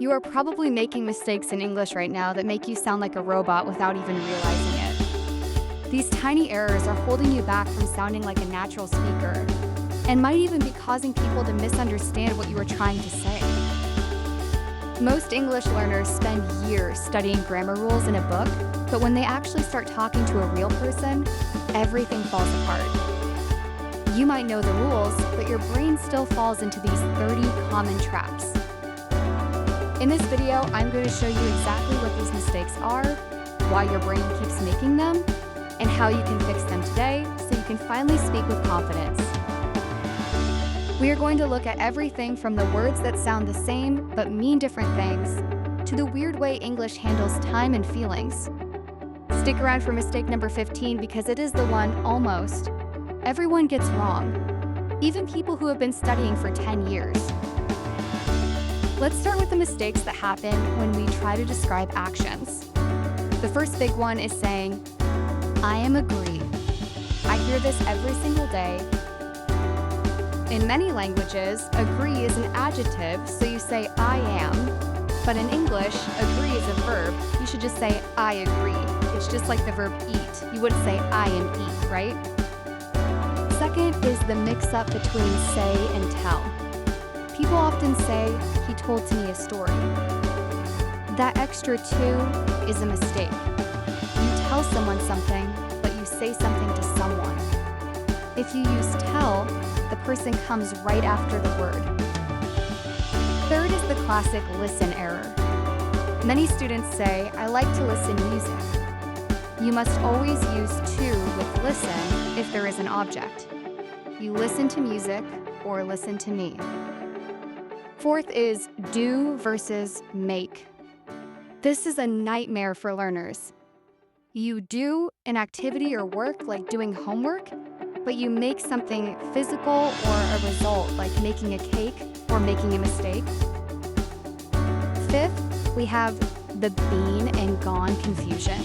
You are probably making mistakes in English right now that make you sound like a robot without even realizing it. These tiny errors are holding you back from sounding like a natural speaker and might even be causing people to misunderstand what you are trying to say. Most English learners spend years studying grammar rules in a book, but when they actually start talking to a real person, everything falls apart. You might know the rules, but your brain still falls into these 30 common traps. In this video, I'm going to show you exactly what these mistakes are, why your brain keeps making them, and how you can fix them today so you can finally speak with confidence. We are going to look at everything from the words that sound the same but mean different things, to the weird way English handles time and feelings. Stick around for mistake number 15 because it is the one almost everyone gets wrong, even people who have been studying for 10 years. Let's start with the mistakes that happen when we try to describe actions. The first big one is saying, I am agree. I hear this every single day. In many languages, agree is an adjective, so you say I am, but in English, agree is a verb. You should just say I agree. It's just like the verb eat. You wouldn't say I am eat, right? Second is the mix-up between say and tell. People often say, he told to me a story. That extra to is a mistake. You tell someone something, but you say something to someone. If you use tell, the person comes right after the word. Third is the classic listen error. Many students say, I like to listen music. You must always use to with listen if there is an object. You listen to music or listen to me. Fourth is do versus make. This is a nightmare for learners. You do an activity or work like doing homework, but you make something physical or a result like making a cake or making a mistake. Fifth, we have the been and gone confusion.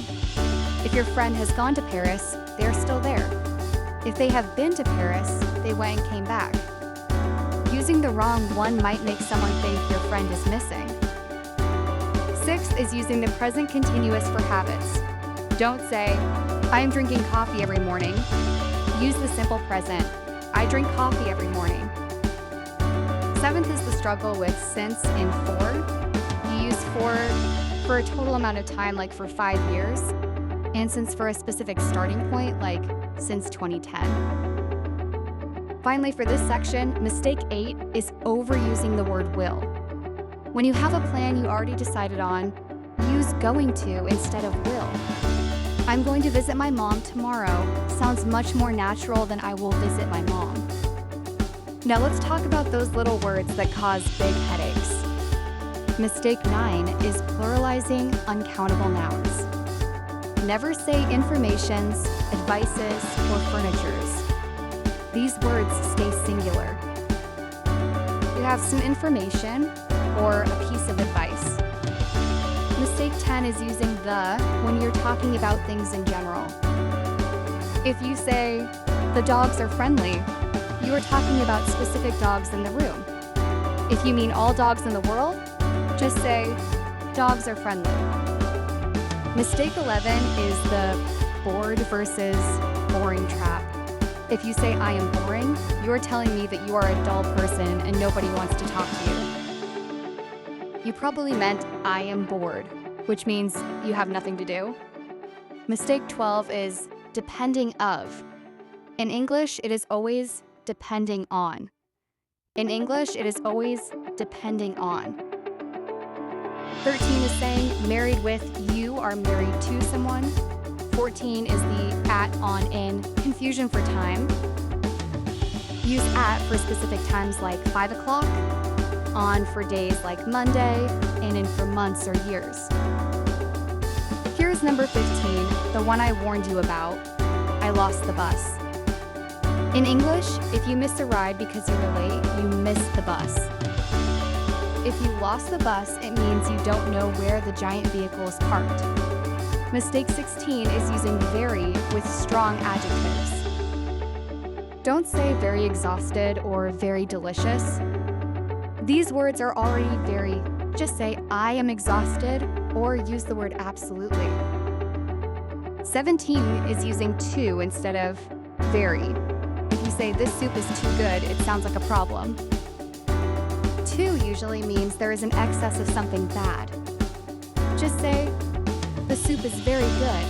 If your friend has gone to Paris, they're still there. If they have been to Paris, they went and came back. Using the wrong one might make someone think your friend is missing. Sixth is using the present continuous for habits. Don't say, I am drinking coffee every morning. Use the simple present. I drink coffee every morning. Seventh is the struggle with since and for. You use for a total amount of time, like for 5 years, and since for a specific starting point, like since 2010. Finally, for this section, mistake 8 is overusing the word will. When you have a plan you already decided on, use going to instead of will. I'm going to visit my mom tomorrow sounds much more natural than I will visit my mom. Now let's talk about those little words that cause big headaches. Mistake 9 is pluralizing uncountable nouns. Never say informations, advices, or furnitures. These words stay singular. You have some information or a piece of advice. Mistake 10 is using the when you're talking about things in general. If you say, the dogs are friendly, you are talking about specific dogs in the room. If you mean all dogs in the world, just say, dogs are friendly. Mistake 11 is the bored versus boring trap. If you say, I am boring, you are telling me that you are a dull person and nobody wants to talk to you. You probably meant, I am bored, which means you have nothing to do. Mistake 12 is depending of. In English, it is always depending on. In English, it is always depending on. 13 is saying married with, you are married to someone. 14 is the at, on, in, confusion for time. Use at for specific times like 5 o'clock, on for days like Monday, and in for months or years. Here's number 15, the one I warned you about. I lost the bus. In English, if you miss a ride because you were late, you missed the bus. If you lost the bus, it means you don't know where the giant vehicle is parked. Mistake 16 is using very with strong adjectives. Don't say very exhausted or very delicious. These words are already very Just say, I am exhausted, or use the word absolutely. 17 is using too instead of very. If you say, this soup is too good, it sounds like a problem. Too usually means there is an excess of something bad. Just say, the soup is very good.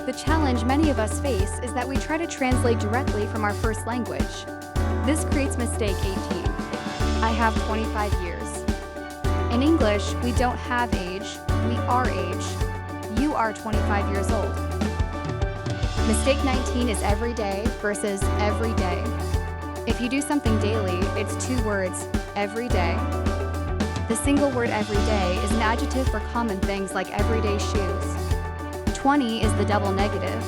The challenge many of us face is that we try to translate directly from our first language. This creates mistake 18. I have 25 years. In English, we don't have age, we are age. You are 25 years old. Mistake 19 is every day versus every day. If you do something daily, it's 2 words, every day. The single word every day is an adjective for common things like everyday shoes. 20 is the double negative.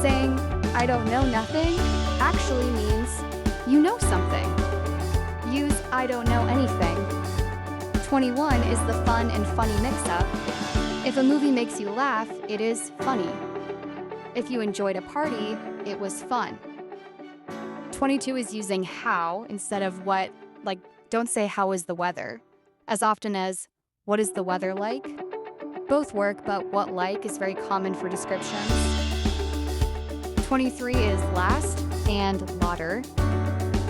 Saying, I don't know nothing, actually means you know something. Use I don't know anything. 21 is the fun and funny mix-up. If a movie makes you laugh, it is funny. If you enjoyed a party, it was fun. 22 is using how instead of what, like don't say how is the weather, as often as what is the weather like? Both work, but what like is very common for descriptions. 23 is last and lauder.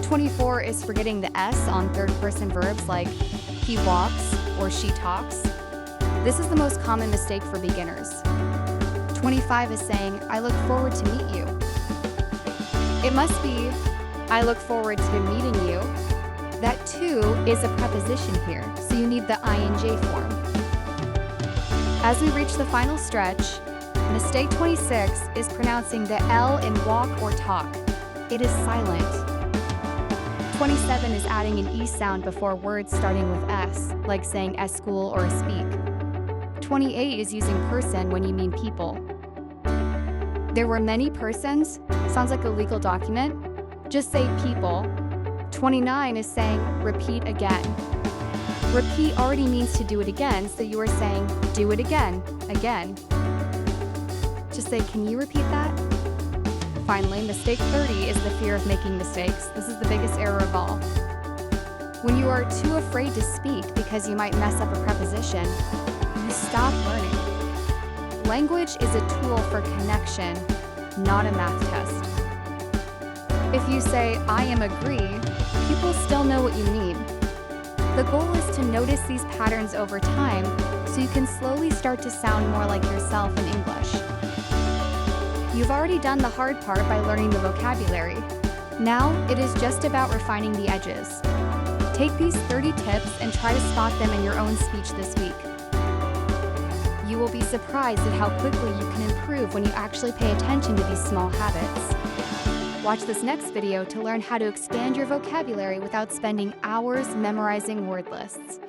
24 is forgetting the S on third-person verbs like he walks or she talks. This is the most common mistake for beginners. 25 is saying, I look forward to meet you. It must be, I look forward to meeting you. That to is a preposition here, so you need the ing form. As we reach the final stretch, mistake 26 is pronouncing the L in walk or talk. It is silent. 27 is adding an E sound before words starting with S, like saying school or speak. 28 is using person when you mean people. There were many persons, sounds like a legal document. Just say people. 29 is saying repeat again. Repeat already means to do it again, so you are saying do it again, again. Just say, can you repeat that? Finally, mistake 30 is the fear of making mistakes. This is the biggest error of all. When you are too afraid to speak because you might mess up a preposition, you stop learning. Language is a tool for connection, not a math test. If you say, I am agree, people still know what you mean. The goal is to notice these patterns over time so you can slowly start to sound more like yourself in English. You've already done the hard part by learning the vocabulary. Now, it is just about refining the edges. Take these 30 tips and try to spot them in your own speech this week. You will be surprised at how quickly you can improve when you actually pay attention to these small habits. Watch this next video to learn how to expand your vocabulary without spending hours memorizing word lists.